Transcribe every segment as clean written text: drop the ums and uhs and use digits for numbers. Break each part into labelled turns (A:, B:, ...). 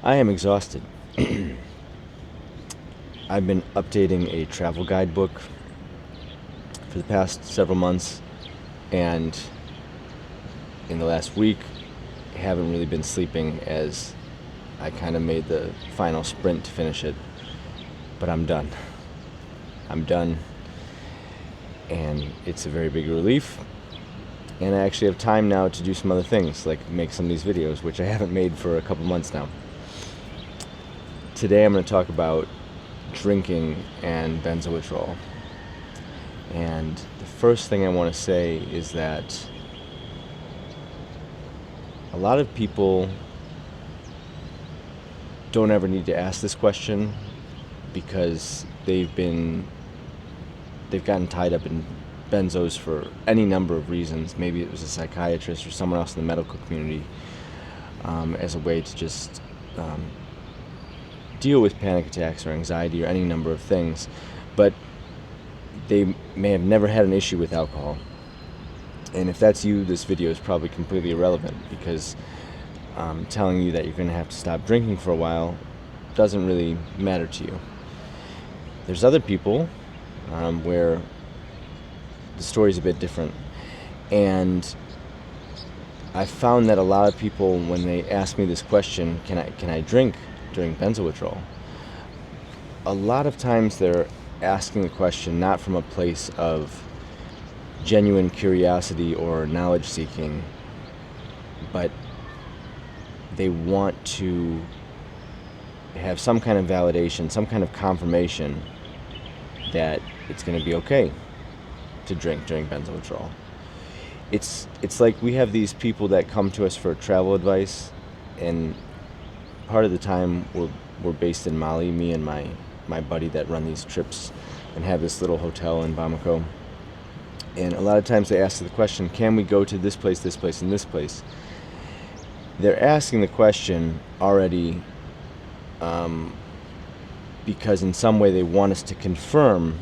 A: I am exhausted. I've been updating a travel guidebook for the past several months, and in the last week, haven't really been sleeping as I kind of made the final sprint to finish it. But I'm done. I'm done, and it's a very big relief. And I actually have time now to do some other things, like make some of these videos, which I haven't made for a couple months now. Today I'm going to talk about drinking and benzo withdrawal. And the first thing I want to say is that a lot of people don't ever need to ask this question because they've gotten tied up in benzos for any number of reasons. Maybe it was a psychiatrist or someone else in the medical community as a way to just deal with panic attacks or anxiety or any number of things, but they may have never had an issue with alcohol. And if that's you, this video is probably completely irrelevant, because telling you that you're going to have to stop drinking for a while doesn't really matter to you. There's other people where the story's a bit different, and I found that a lot of people, when they ask me this question, can I drink during benzo withdrawal, a lot of times they're asking the question not from a place of genuine curiosity or knowledge seeking, but they want to have some kind of validation, some kind of confirmation that it's going to be okay to drink during benzo withdrawal. It's like we have these people that come to us for travel advice, and part of the time we're based in Mali, me and my buddy that run these trips and have this little hotel in Bamako. And a lot of times they ask the question, can we go to this place, and this place? They're asking the question already because in some way they want us to confirm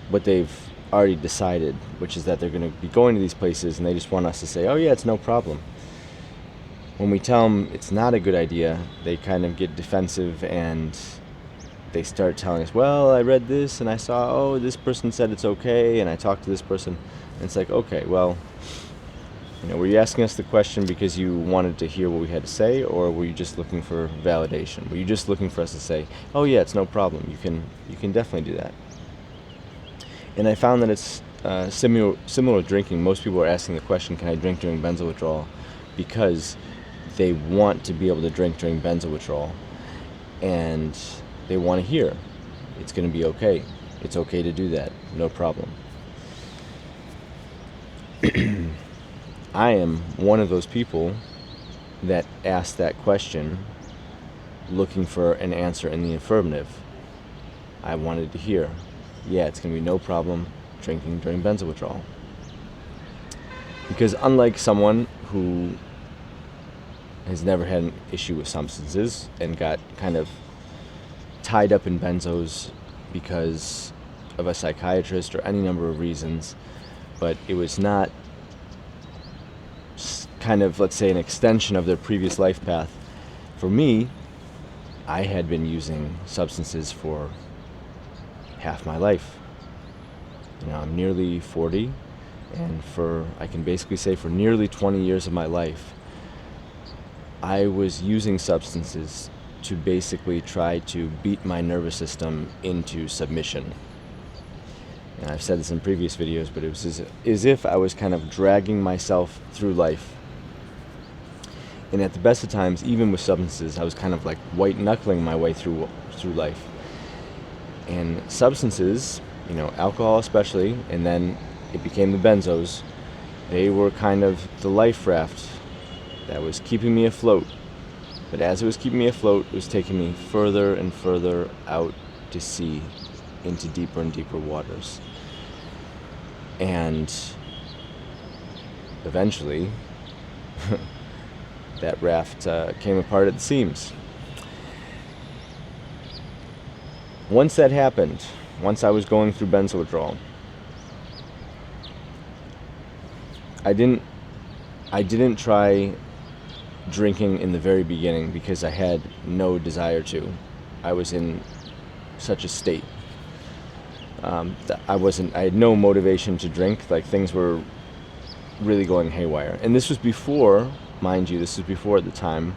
A: what they've already decided, which is that they're going to be going to these places, and they just want us to say, oh yeah, it's no problem. When we tell them it's not a good idea, they kind of get defensive and they start telling us, well, I read this and I saw, oh, this person said it's okay, and I talked to this person. And it's like, okay, well, were you asking us the question because you wanted to hear what we had to say, or were you just looking for validation? Were you just looking for us to say, oh yeah, it's no problem, you can definitely do that? And I found that it's similar to drinking. Most people are asking the question, can I drink during benzo withdrawal, because they want to be able to drink during benzo withdrawal, and they want to hear it's going to be okay. It's okay to do that, no problem. I am one of those people that asked that question looking for an answer in the affirmative. I wanted to hear, yeah, it's going to be no problem drinking during benzo withdrawal. Because unlike someone who has never had an issue with substances and got kind of tied up in benzos because of a psychiatrist or any number of reasons, but it was not kind of, let's say, an extension of their previous life path. For me, I had been using substances for half my life. I'm nearly 40, and I can basically say for nearly 20 years of my life, I was using substances to basically try to beat my nervous system into submission. And I've said this in previous videos, but it was as if I was kind of dragging myself through life. And at the best of times, even with substances, I was kind of like white-knuckling my way through life. And substances, alcohol especially, and then it became the benzos, they were kind of the life raft that was keeping me afloat. But as it was keeping me afloat, it was taking me further and further out to sea, into deeper and deeper waters. And eventually, that raft came apart at the seams. Once that happened, once I was going through benzo withdrawal, I didn't try drinking in the very beginning because I had no desire to. I was in such a state. That I had no motivation to drink. Like, things were really going haywire. And this was before, mind you, this was before at the time,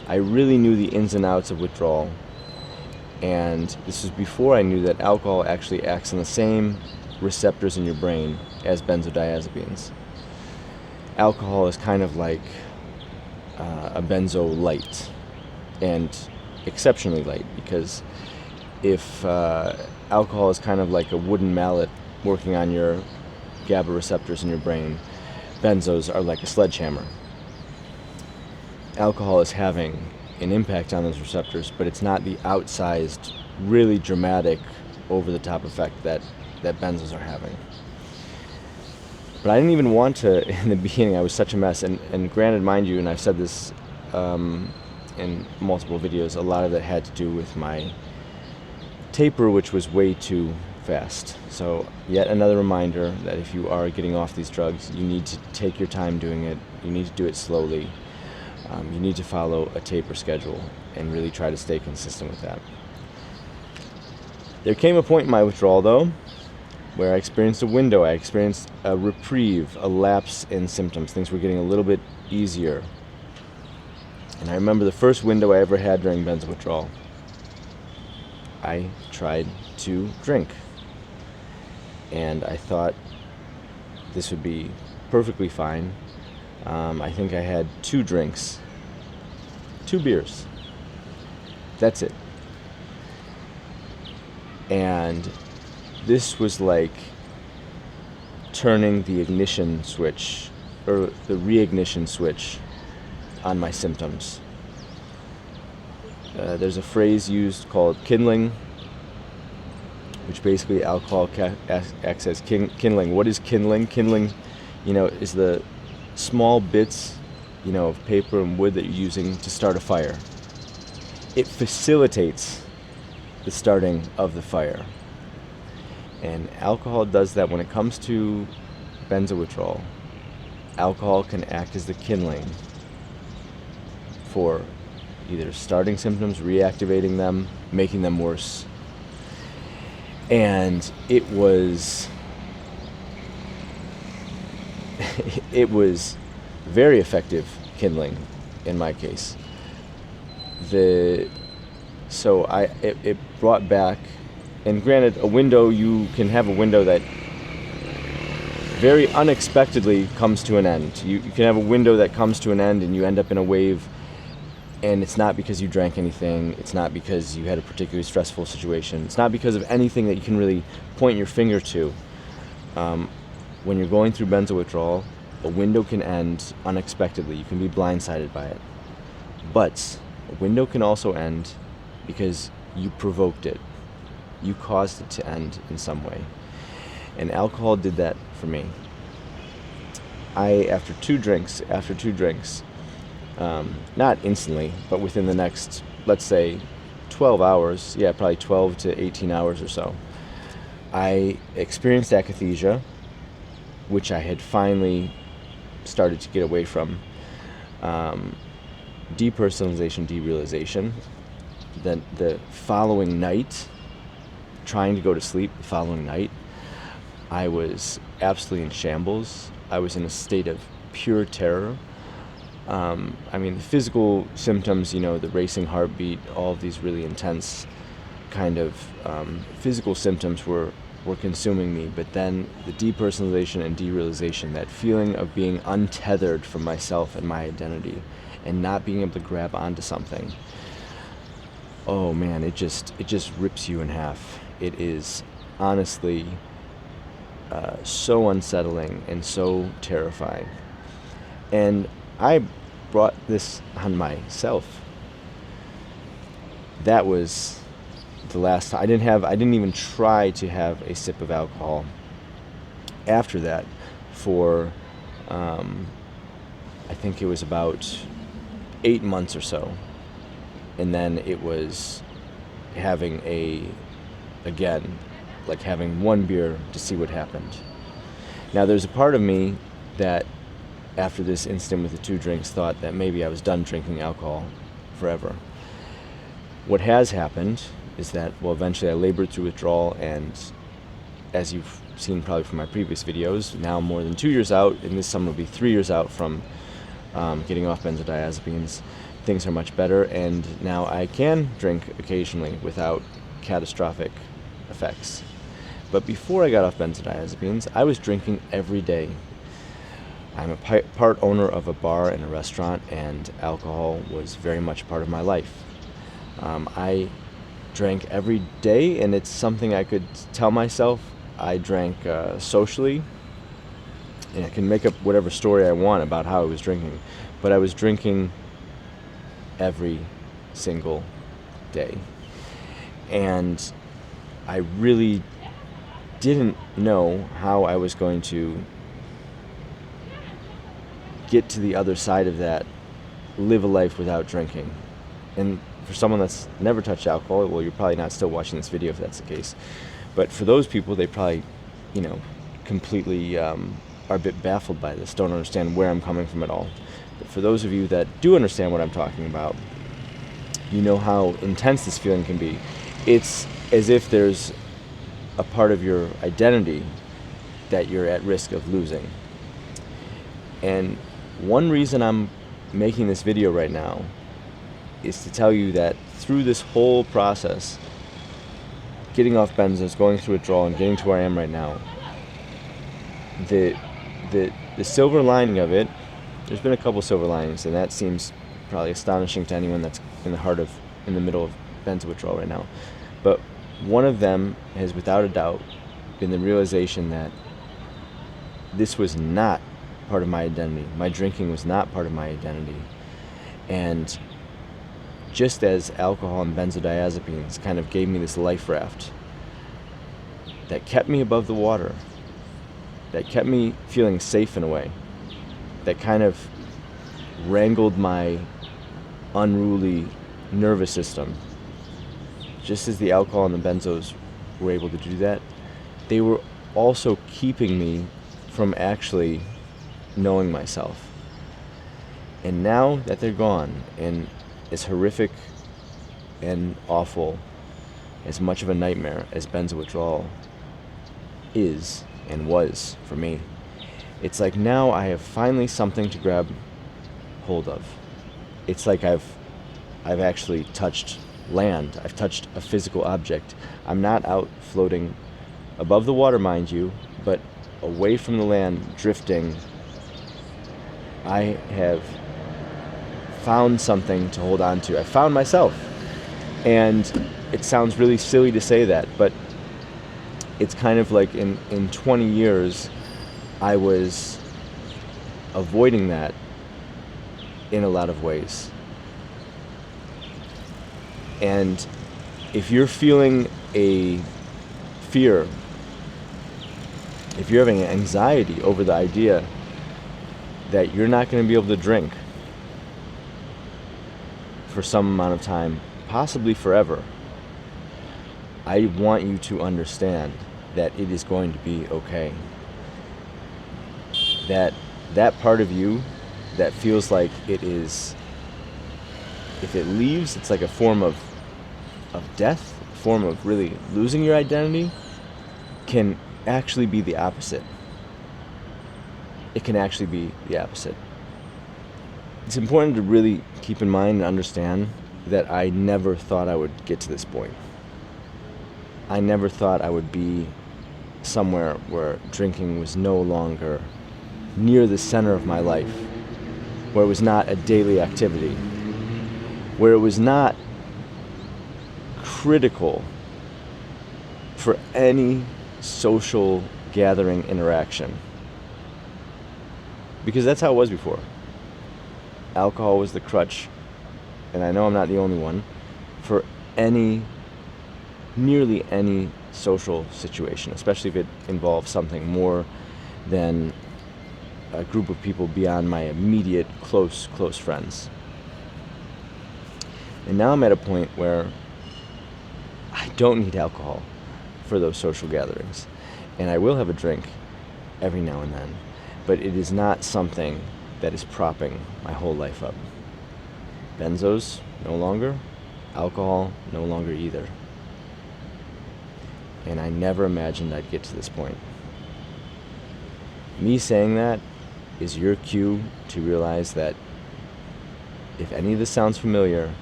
A: I really knew the ins and outs of withdrawal. And this was before I knew that alcohol actually acts on the same receptors in your brain as benzodiazepines. Alcohol is kind of like a benzo light, and exceptionally light, because if alcohol is kind of like a wooden mallet working on your GABA receptors in your brain, benzos are like a sledgehammer. Alcohol is having an impact on those receptors, but it's not the outsized, really dramatic, over-the-top effect that benzos are having. But I didn't even want to, in the beginning, I was such a mess. And granted, mind you, and I've said this in multiple videos, a lot of that had to do with my taper, which was way too fast. So yet another reminder that if you are getting off these drugs, you need to take your time doing it. You need to do it slowly. You need to follow a taper schedule and really try to stay consistent with that. There came a point in my withdrawal, though, where I experienced a window. I experienced a reprieve, a lapse in symptoms. Things were getting a little bit easier. And I remember the first window I ever had during benzo withdrawal. I tried to drink. And I thought this would be perfectly fine. I think I had 2 drinks, 2 beers. That's it. And this was like turning the ignition switch, or the reignition switch, on my symptoms. There's a phrase used called Kindling, which basically alcohol acts as kindling. What is kindling? Kindling, is the small bits, of paper and wood that you're using to start a fire. It facilitates the starting of the fire. And alcohol does that when it comes to benzo withdrawal. Alcohol can act as the kindling for either starting symptoms, reactivating them, making them worse. And it was very effective kindling in my case. It brought back, and granted, a window, you can have a window that very unexpectedly comes to an end. You can have a window that comes to an end and you end up in a wave, and it's not because you drank anything, it's not because you had a particularly stressful situation, it's not because of anything that you can really point your finger to. When you're going through benzo withdrawal, a window can end unexpectedly. You can be blindsided by it. But a window can also end because you provoked it. You caused it to end in some way. And alcohol did that for me. After two drinks, not instantly, but within the next, let's say, 12 hours, probably 12 to 18 hours or so, I experienced akathisia, which I had finally started to get away from. Depersonalization, derealization. Then the following night, trying to go to sleep the following night, I was absolutely in shambles. I was in a state of pure terror. The physical symptoms, the racing heartbeat, all of these really intense kind of physical symptoms were consuming me. But then the depersonalization and derealization, that feeling of being untethered from myself and my identity and not being able to grab onto something. Oh man, it just rips you in half. It is honestly so unsettling and so terrifying. And I brought this on myself. That was the last time. I didn't even try to have a sip of alcohol after that for I think it was about 8 months or so. And then it was having having one beer to see what happened. Now there's a part of me that after this incident with the 2 drinks, thought that maybe I was done drinking alcohol forever. What has happened is that, well, eventually I labored through withdrawal, and as you've seen probably from my previous videos, now more than 2 years out, and this summer will be 3 years out from getting off benzodiazepines. Things are much better, and now I can drink occasionally without catastrophic effects. But before I got off benzodiazepines, I was drinking every day. I'm a part owner of a bar and a restaurant, and alcohol was very much part of my life. I drank every day, and it's something I could tell myself. I drank socially, and I can make up whatever story I want about how I was drinking, but I was drinking every single day. And I really didn't know how I was going to get to the other side of that, live a life without drinking. And for someone that's never touched alcohol, well, you're probably not still watching this video if that's the case. But for those people, they probably, completely are a bit baffled by this, don't understand where I'm coming from at all. But for those of you that do understand what I'm talking about, you know how intense this feeling can be. It's as if there's a part of your identity that you're at risk of losing. And one reason I'm making this video right now is to tell you that through this whole process, getting off benzos, going through withdrawal, and getting to where I am right now, the silver lining of it, there's been a couple silver linings, and that seems probably astonishing to anyone that's in the middle of benzo withdrawal right now. But one of them has, without a doubt, been the realization that this was not part of my identity. My drinking was not part of my identity. And just as alcohol and benzodiazepines kind of gave me this life raft that kept me above the water, that kept me feeling safe in a way, that kind of wrangled my unruly nervous system, just as the alcohol and the benzos were able to do that, they were also keeping me from actually knowing myself. And now that they're gone, and as horrific and awful, as much of a nightmare as benzo withdrawal is and was for me, it's like now I have finally something to grab hold of. It's like I've actually touched land. I've touched a physical object. I'm not out floating above the water, mind you, but away from the land, drifting. I have found something to hold on to. I found myself. And it sounds really silly to say that, but it's kind of like in 20 years, I was avoiding that in a lot of ways. And if you're feeling a fear, if you're having anxiety over the idea that you're not going to be able to drink for some amount of time, possibly forever, I want you to understand that it is going to be okay. That part of you that feels like it is, if it leaves, it's like a form of death, a form of really losing your identity, can actually be the opposite. It can actually be the opposite. It's important to really keep in mind and understand that I never thought I would get to this point. I never thought I would be somewhere where drinking was no longer near the center of my life, where it was not a daily activity, where it was not critical for any social gathering interaction. Because that's how it was before. Alcohol was the crutch, and I know I'm not the only one, for nearly any social situation, especially if it involves something more than a group of people beyond my immediate close friends. And now I'm at a point where I don't need alcohol for those social gatherings. And I will have a drink every now and then, but it is not something that is propping my whole life up. Benzos, no longer. Alcohol, no longer either. And I never imagined I'd get to this point. Me saying that is your cue to realize that if any of this sounds familiar,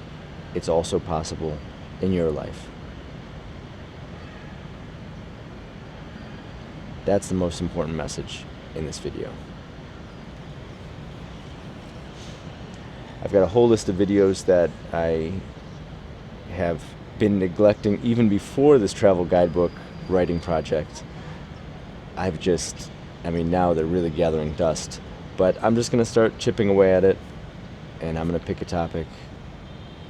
A: it's also possible in your life. That's the most important message in this video. I've got a whole list of videos that I have been neglecting even before this travel guidebook writing project. Now they're really gathering dust, but I'm just gonna start chipping away at it, and I'm gonna pick a topic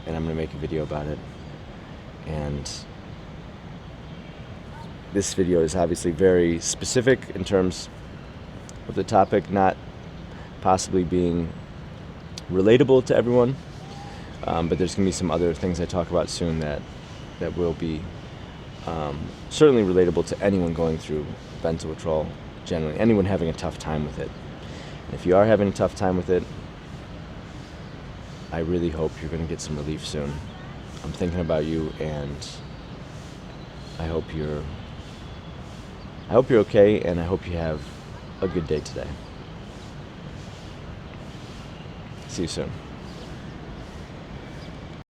A: and I'm gonna make a video about it. And this video is obviously very specific in terms of the topic not possibly being relatable to everyone, but there's going to be some other things I talk about soon that will be certainly relatable to anyone going through benzo withdrawal, generally, anyone having a tough time with it. And if you are having a tough time with it, I really hope you're going to get some relief soon. I'm thinking about you, and I hope you're okay, and I hope you have a good day today. See you soon.